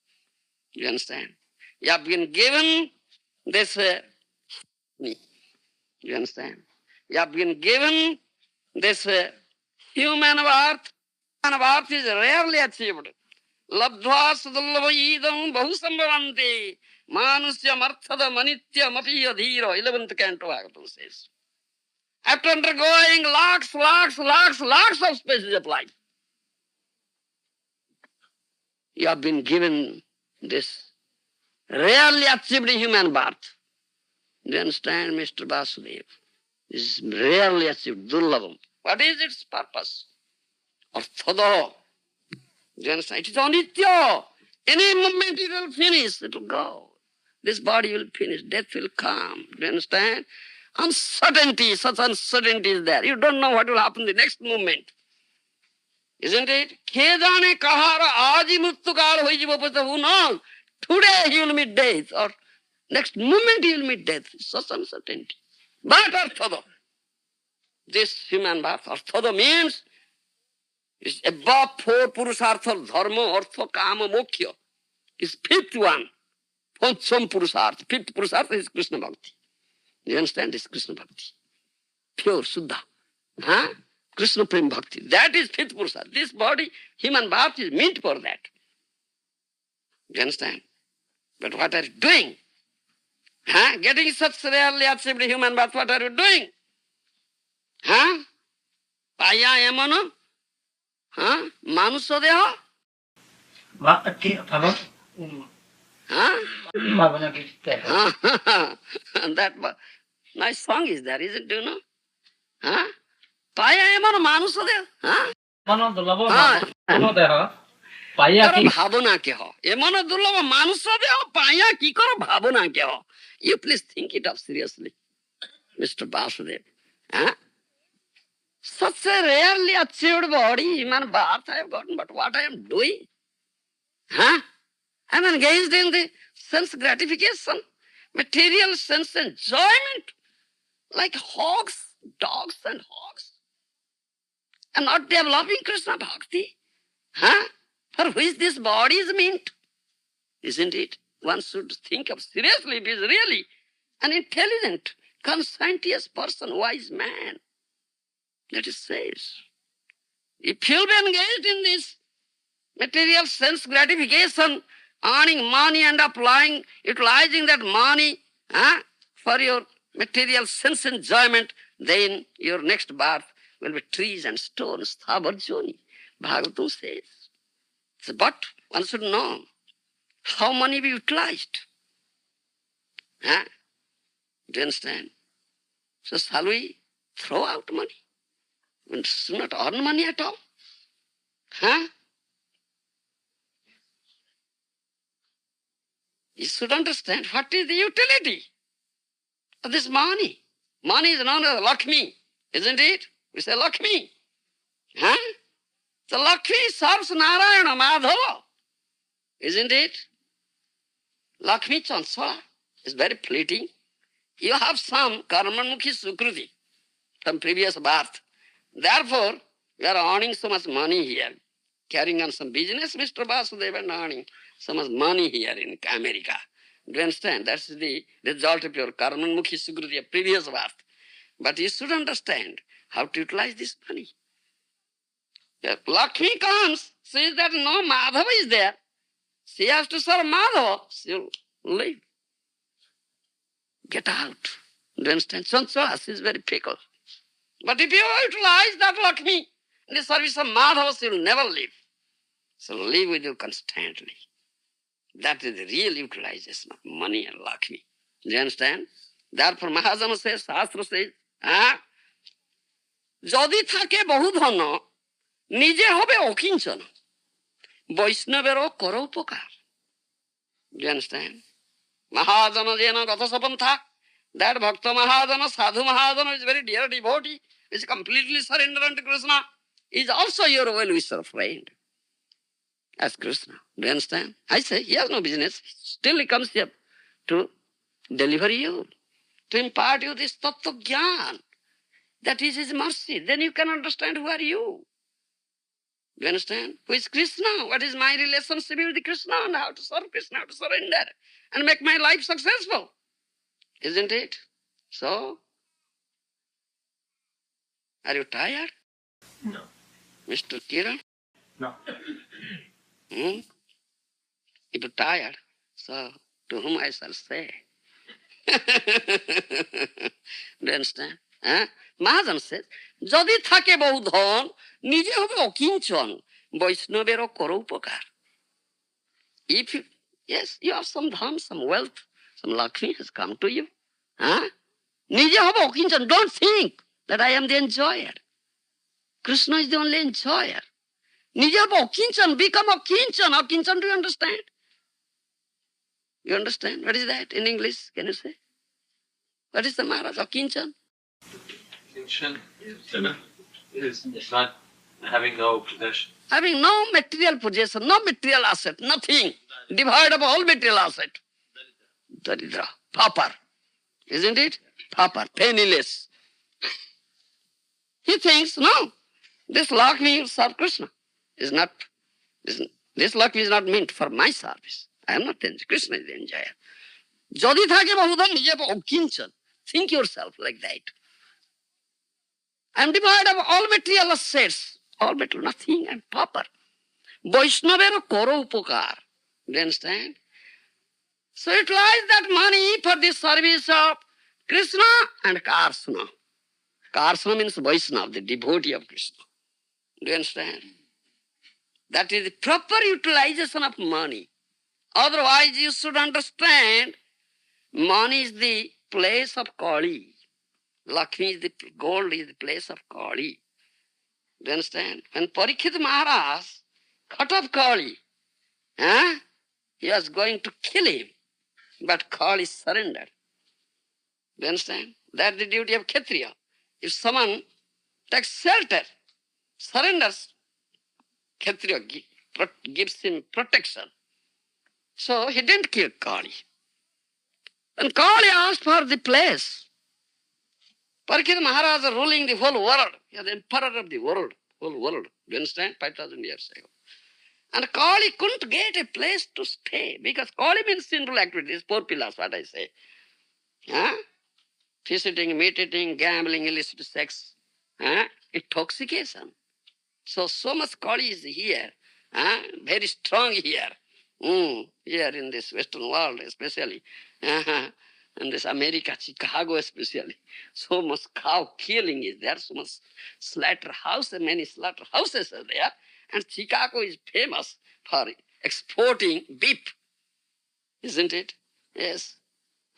You understand? You have been given this, you understand? You have been given this human birth. Human birth is rarely achieved. Labdhva sudallavaidam bahusambhavanti manusya marthada manityam api adhira. 11th canto Bhagavatam says. After undergoing lakhs of spaces of life, you have been given this rarely achieved human birth. Do you understand, Mr. Vasudev? is rarely achieved, durlabam. What is its purpose? Arthada. Do you understand? It is anitya. Any moment it will finish, it will go. This body will finish, death will come. Do you understand? Uncertainty, such uncertainty is there. You don't know what will happen the next moment. Isn't it? Kedane kahara aji muttukal hoijibo pata, who knows? Today he will meet death, or next moment he will meet death. Such uncertainty. But arthada, this human birth, arthada means is above four purusartha, dharma, artha, kama, moksha. Is fifth one. Pancham purusartha. Fifth purusartha is Krishna Bhakti. You understand? This Krishna Bhakti. Pure, Suddha. Huh? Krishna Prem Bhakti. That is fifth purusartha. This body, human birth is meant for that. You understand? But what are you doing? Huh? Getting such rarely achieved human birth, what are you doing? Huh? Paya emana? Huh? Manusa deha? Huh? And that nice song is there, is it? Do you know? Huh? Paya emana manusa deha? Huh? Bhavana ke ho. Emana durlava manusa deha paya ki karo bhavana ke ho. You please think it up seriously, Mr. Vasudev. Huh? Such a rarely achieved body, human birth I have gotten, but what I am doing? Huh? I am engaged in the sense gratification, material sense enjoyment, like hogs, dogs and hogs. I am not developing Krishna Bhakti. Huh? For which this body is meant. Isn't it? One should think of seriously, if he is really an intelligent, conscientious person, wise man. That is says. If you will be engaged in this material sense gratification, earning money and applying, utilizing that money for your material sense enjoyment, then your next birth will be trees and stones, Thavarjoni. Bhagavatam says. So, but one should know how money we utilized. Huh? Do you understand? So shall we throw out money? We should not earn money at all. Huh? You should understand what is the utility of this money. Money is known as Lakshmi, isn't it? We say Lakshmi. Huh? So Lakshmi serves Narayana, Madhava, isn't it? Lakshmi Chansala is very fleeting. You have some karmanmukhi sukruti from previous birth. Therefore, you are earning so much money here, carrying on some business, Mr. Vasudeva, and earning so much money here in America. Do you understand? That's the result of your karmanmukhi sukruti of previous birth. But you should understand how to utilize this money. If Lakshmi comes, says that no Madhava is there. She has to serve Madhava. She'll leave. Get out. Do you understand? Chansala, she is very fickle. But if you utilize that Lakshmi in the service of Madhava, she will never leave. She'll live with you constantly. That is the real utilization of money and Lakshmi. Do you understand? Therefore, Maharaja says, Shastra says, যদি থাকে বহু ধন নিজে হবে অকিঞ্চন বৈষ্ণবেরও কর উপকার. Do you understand? Mahajana jena gata sapantha. That Bhakta Mahajana, Sadhu Mahajana is very dear devotee, is completely surrendered to Krishna, is also your well-wisher friend. As Krishna. Do you understand? I say, he has no business. Still he comes here to deliver you, to impart you this tattva jnana. That is his mercy. Then you can understand who are you. Do you understand? Who is Krishna? What is my relationship with Krishna and how to serve Krishna, how to surrender and make my life successful. Isn't it? So, are you tired? No. Mr. Kiran? No. If you're tired, so to whom I shall say? Do you understand? Mahajan says, যদি থাকে বহু ধন নিজে হবে অকিঞ্চন বৈষ্ণবেরও করো উপকার. If you have some dhan, some wealth, some Lakshmi has come to you, Nije hobo kinchan. Don't think that I am the enjoyer. Krishna is the only enjoyer. Nije hobo kinchan. Become a kinchan. How kinchan do you understand? You understand? What is that in English? Can you say? What is the Maharaja of kinchan? Kinchan is not having no possession. Having no material possession, no material asset, nothing. Devoid of all material asset. Daridra, pauper. Isn't it? Pauper, penniless. He thinks, no, this Lakshmi will serve Krishna. This Lakshmi is not meant for my service. I am not the enjoyer. Krishna is the enjoyer. Jodi thake bahudhan nije kinchan. Think yourself like that. I am devoid of all material assets. All material, nothing. I am pauper. Vaishnavera koro upakar. Do you understand? So utilize that money for the service of Krishna and Karsana. Karsana means Vaishnava, the devotee of Krishna. Do you understand? That is the proper utilization of money. Otherwise, you should understand, money is the place of Kali. Lakshmi is the gold is the place of Kali. Do you understand? When Parikshit Maharaj cut off Kali, he was going to kill him, but Kali surrendered. Do you understand? That's the duty of Kshatriya. If someone takes shelter, surrenders, Kshatriya gives him protection. So he didn't kill Kali. And Kali asked for the place. Parikshit Maharaj is ruling the whole world. He is the emperor of the world, whole world. Do you understand? 5,000 years ago. And Kali couldn't get a place to stay because Kali means sinful activities, 4 pillars, what I say. Fish eating, meat eating, gambling, illicit sex, intoxication. So much Kali is here, very strong here. Here in this Western world especially, in this America, Chicago especially. So much cow killing is there, so much slaughterhouse, many slaughterhouses are there. And Chicago is famous for exporting beef, isn't it? Yes.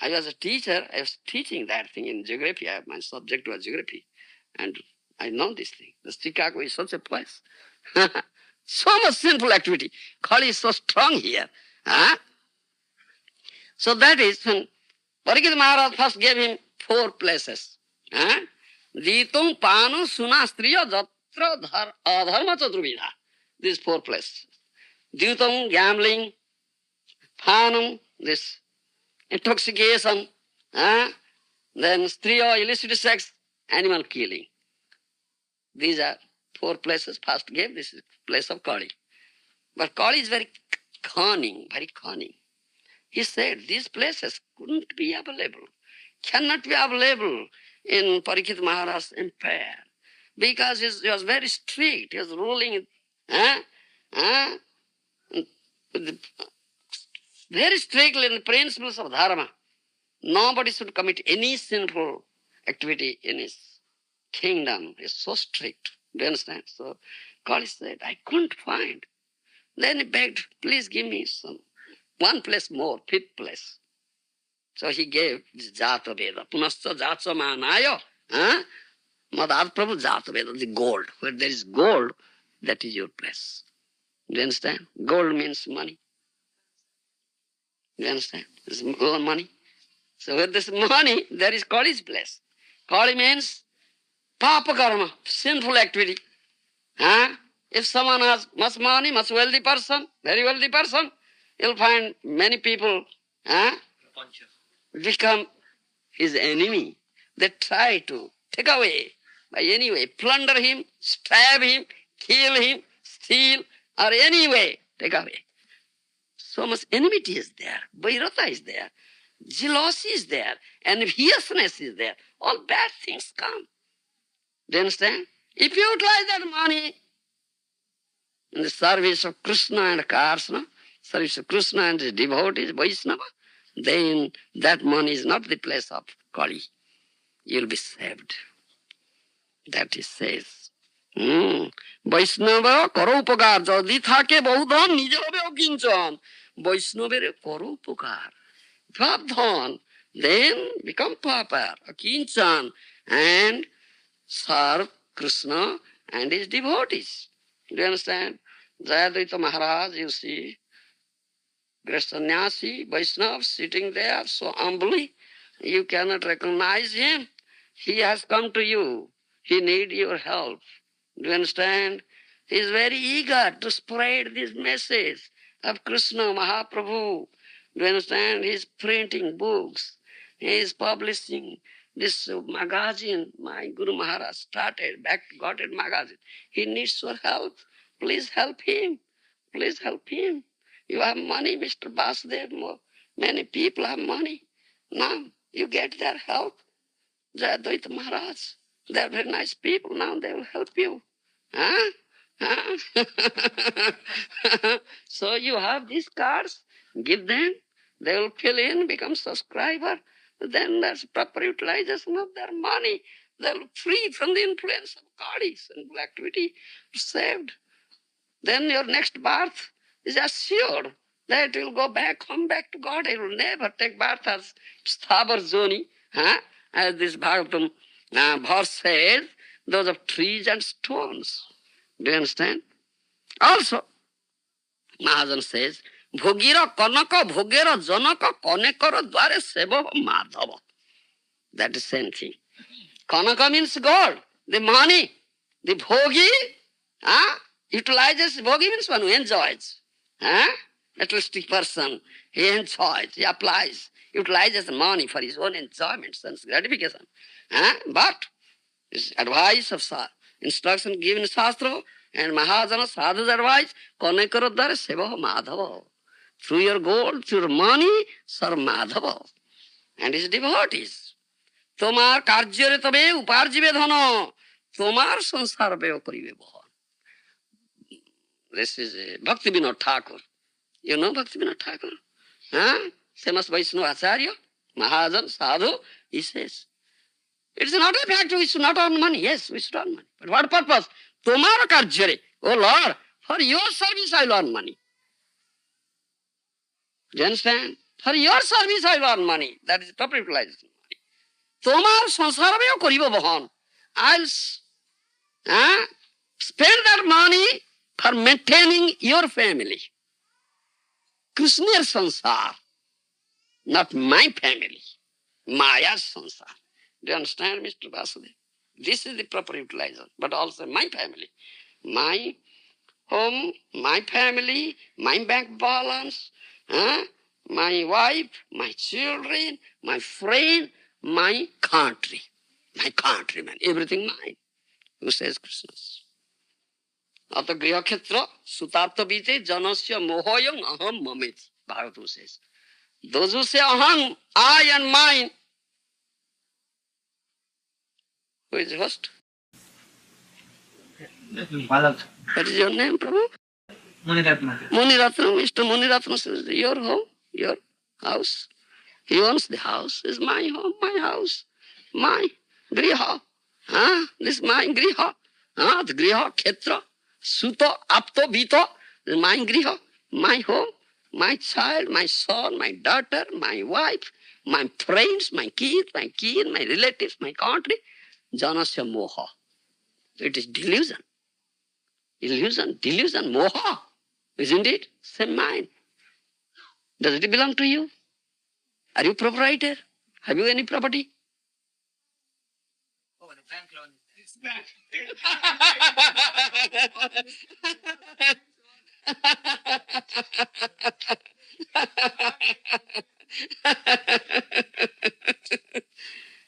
I was a teacher, I was teaching that thing in geography. My subject was geography. And I know this thing. The Chicago is such a place. So much sinful activity. Kali is so strong here. So that is when Parikshit Maharaj first gave him 4 places. Ditum, Panu, Suna, Striya, Jatra, Adharma, Chaturvidha. These 4 places. Ditum, gambling, Panum, this intoxication, then Striya, illicit sex, animal killing. These are 4 places first gave. This is place of Kali. But Kali is very cunning, very cunning. He said these places couldn't be available, cannot be available in Parikshit Maharaj's empire because he was very strict. He was ruling very strictly in the principles of dharma. Nobody should commit any sinful activity in his kingdom. He is so strict. Do you understand? So Kali said, I couldn't find. Then he begged, please give me one place more, 5th place. So he gave this Jata Veda. Punascha Jatsa Manaya. Madhad Prabhu Jata Veda, the gold. Where there is gold, that is your place. Do you understand? Gold means money. Do you understand? It's money. So with this money, there is Kali's place. Kali means Papa Karma, sinful activity. If someone has much money, much wealthy person, very wealthy person, you'll find many people become his enemy. They try to take away by any way, plunder him, stab him, kill him, steal, or any way, take away. So much enmity is there, vairata is there, jealousy is there, enviousness is there. All bad things come. Do you understand? If you utilize that money in the service of Krishna and Karsana, service of Krishna and his devotees, Vaishnava, then that money is not the place of Kali. You'll be saved. That he says. Vaishnava karo upakar, jodi thake bahudhan nije hobe okinchan. Vaishnavere karo upakar. If you have dhan, then become pauper, a kinchan, and serve Krishna and his devotees. Do you understand? Jayadvaita Maharaj, you see, great sannyasi, Vaishnava, sitting there so humbly, you cannot recognize him. He has come to you. He needs your help. Do you understand? He is very eager to spread this message of Krishna Mahaprabhu. Do you understand? He is printing books. He is publishing this magazine. My Guru Maharaj started, back got it magazine. He needs your help. Please help him. Please help him. You have money, Mr. Basudev. Many people have money. Now you get their help. Jayadvaita Maharaj. They are very nice people. Now they will help you. Huh? Huh? So you have these cards, give them, they will fill in, become subscriber. Then that's proper utilization of their money. They will free from the influence of Kadis and activity, saved. Then your next birth is assured that it will go back, come back to God. It will never take birth as Sthavar Zoni, huh? As this Bhagavatam verse says, those of trees and stones. Do you understand? Also, Mahajan says, Bhogira Kanaka Bhogera Janaka Kanekara Dware Seva Madhava. That is same thing. Kanaka means gold, the money. The Bhogi utilizes, Bhogi means one who enjoys. Materialistic person, he enjoys, he applies, utilizes the money for his own enjoyment, sense gratification. But this advice of instruction given in Shastra and Mahajana Sadhu's advice, Kanekarodhara Seva Madhava. Through your gold, through your money, serve Madhava and his devotees. তোমার কার্যরে তবে উপার্জিবে ধন তোমার সংসার ব্যয় করিবে বহন. This is Bhakti Vinod Thakur. You know Bhakti Vinod Thakur? Famous Vaishnava Acharya, Mahajan, Sadhu, he says, it's not a fact we should not earn money. Yes, we should earn money. But what purpose? তোমার কার্যরে, oh Lord, for your service I will earn money. Do you understand? For your service I will earn money. That is proper utilization. তোমার সংসার ব্যয় করিব বহন. I'll spend that money for maintaining your family. Krishna's sansar, not my family. Maya's sansar. Do you understand, Mr. Vasudev? This is the proper utilization, but also my family. My home, my family, my bank balance, my wife, my children, my friend, my countrymen, everything mine. Who says Krishna's? Ata griha khetra sutartha bite janasya mohoyam aham mameti. Bhagavatam says. Those who say aham, I and mine. Who is the host? What is your name, Prabhu? Muniratna. Muniratna. Mr. Muniratna says, your home, your house. He owns the house. It's my home, my house, my griha. This is my griha. The griha, khetra, suta, apto, vito. This is my griha, my home, my child, my son, my daughter, my wife, my friends, my kids, my relatives, my country. Janasya moha. It is delusion. Delusion, moha. Isn't it? Same mind. Does it belong to you? Are you proprietor? Have you any property? Oh, the bank loan is back.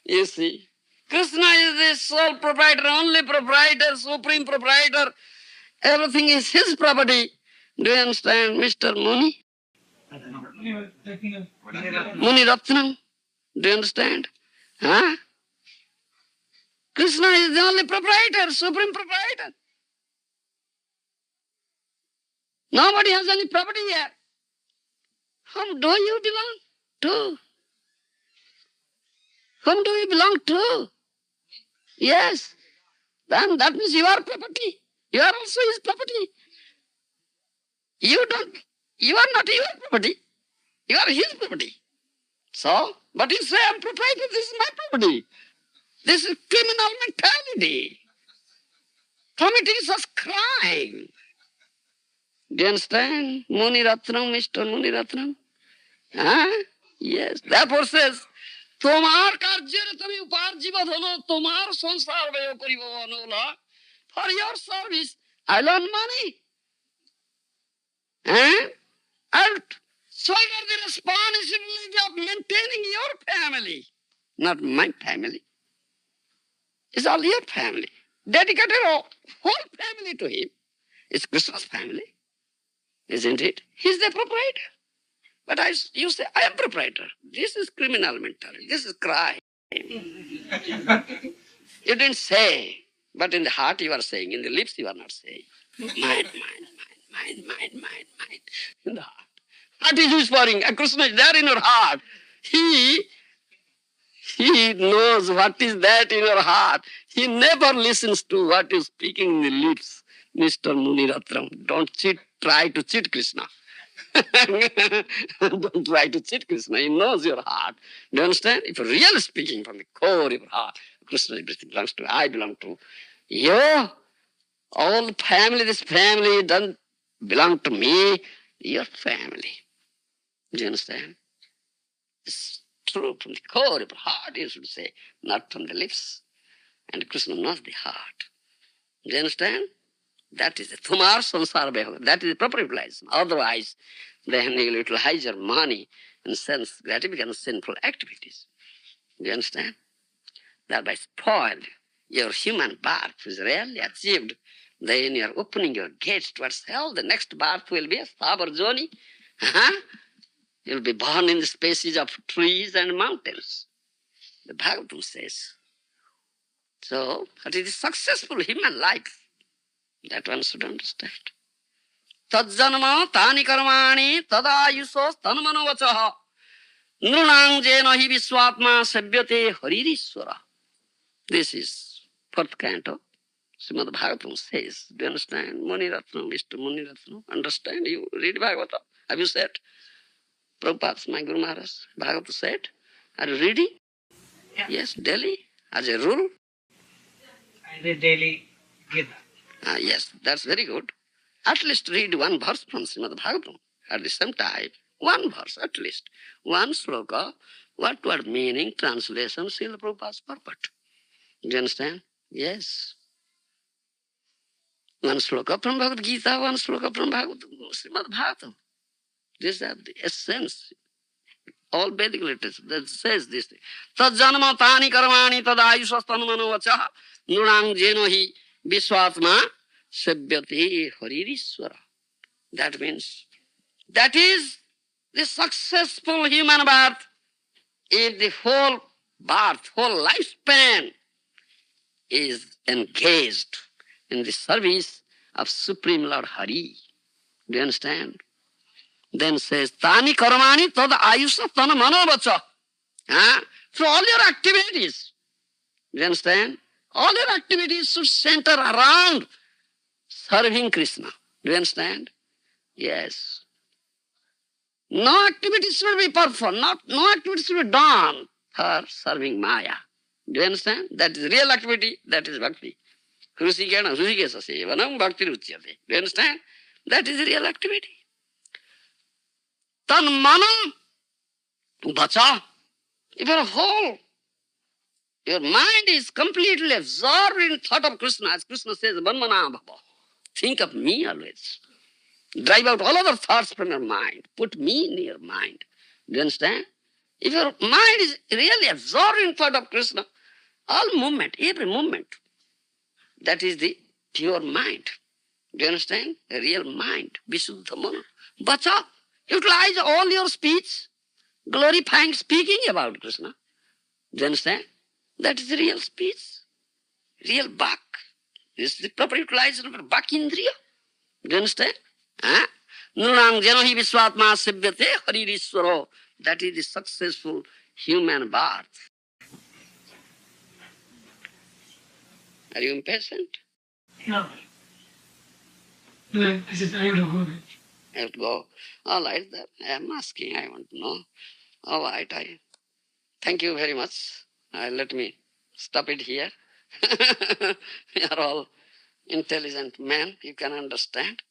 You see, Krishna is the sole proprietor, only proprietor, supreme proprietor. Everything is his property. Do you understand, Mr. Muni? Muni Ratnam. Do you understand? Krishna is the only proprietor, supreme proprietor. Nobody has any property here. Whom do you belong to? Whom do you belong to? Yes. Then that means you are property. You are also his property. You are not your property. You are his property. So, but you say, I'm proprietor, this is my property. This is criminal mentality. Committing such crime. Do you understand? Muni Ratnam, Mr. Muni Ratnam. Huh? Yes. Therefore says, তোমার কার্যের তুমি উপার্জিব ধন তোমার সংসার ব্যয় করিব অনলা for your service I learn money. I'll shoulder the responsibility of maintaining your family, not my family. It's all your family. Dedicated a whole family to him. It's Krishna's family, isn't it? He's the proprietor. But you say, I am proprietor. This is criminal mentality. This is crime. You didn't say, but in the heart you are saying, in the lips you are not saying. Mind. In the heart. Heart is whispering, and Krishna is there in your heart. He knows what is that in your heart. He never listens to what is speaking in the lips. Mr. Muniratram, don't try to cheat Krishna. Don't try to cheat Krishna. He knows your heart. Do you understand? If you're really speaking from the core of your heart, Krishna, everything belongs to me. I belong to you. All family, this family doesn't belong to me. Your family. Do you understand? It's true from the core of your heart, you should say, not from the lips. And Krishna knows the heart. Do you understand? That is the tumar samsara behavior. That is the proper utilization. Otherwise, then you will utilize your money in sense gratification, sinful activities. Do you understand? Thereby spoiled your human birth is rarely achieved. Then you are opening your gates towards hell. The next birth will be a Sabar journey. You'll be born in the spaces of trees and mountains. The Bhagavatam says. So, that is a successful human life. That one should understand. Tadjanma tani karmani tadayusos tanmanovachaha nrunang jena hi viswatma savyate haririshwara. This is fourth canto. Srimad Bhagavatam says, do you understand? Muni Ratnam, Mr. Muni Ratnam. Understand? You read Bhagavatam. Have you said? Prabhupada, my Guru Maharaj, Bhagavatam said. Are you reading? Yeah. Yes, daily, as a rule. I read daily Gita. Yes, that's very good. At least read one verse from Srimad Bhagavatam. At the same time, one verse at least. One sloka, what meaning, translation, Srila Prabhupada's purport. Do you understand? Yes. One sloka from Bhagavad Gita, one sloka from Srimad Bhagavatam. These are the essence. All Vedic literature that says this thing. Tadjanma tani karmani tadayusastanmano vacha nunang jeno hi viswatma savyate haririshwara. That means, that is the successful human birth. If the whole birth, whole lifespan is engaged in the service of Supreme Lord Hari. Do you understand? Then says, Tani karmani tad ayusha tana manovacha. Through all your activities. Do you understand? All your activities should center around serving Krishna. Do you understand? Yes. No activities should be performed, no activities should be done for serving Maya. Do you understand? That is real activity, that is bhakti. Krusikena Husikesa Sevanam Bhakti Ruchyate. Do you understand? That is real activity. Tan manam vacha. If your mind is completely absorbed in thought of Krishna, as Krishna says, Manmana Bhava. Think of me always. Drive out all other thoughts from your mind. Put me in your mind. Do you understand? If your mind is really absorbed in thought of Krishna, all movement, every movement, that is the pure mind. Do you understand? A real mind. Visuddha mana. Bacha, utilize all your speech, glorifying, speaking about Krishna. Do you understand? That is the real speech. Real bhak. This is the proper utilization of bhak indriya. Do you understand? Nunang janohi viswatma sivyate haririshwaro. That is the successful human birth. Are you impatient? No. This is I have to go. I have to go. All right, I am asking, I want to know. All right, I thank you very much. Let me stop it here. You are all intelligent men, you can understand.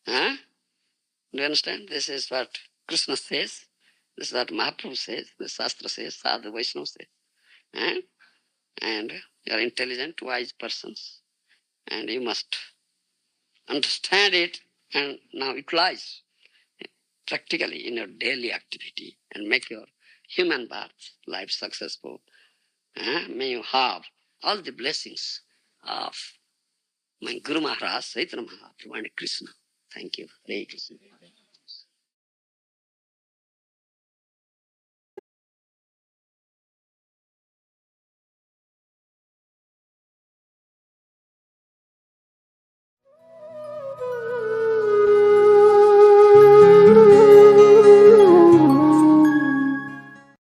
Huh? Do you understand? This is what Krishna says. This is what Mahaprabhu says. The Shastra says, Sadhu Vaishnava says. Huh? And you are intelligent, wise persons. And you must understand it and now utilize practically in your daily activity and make your human birth life successful. May you have all the blessings of my Guru Maharaj, Chaitanya Mahaprabhu and Krishna. Thank you. Hare Krishna.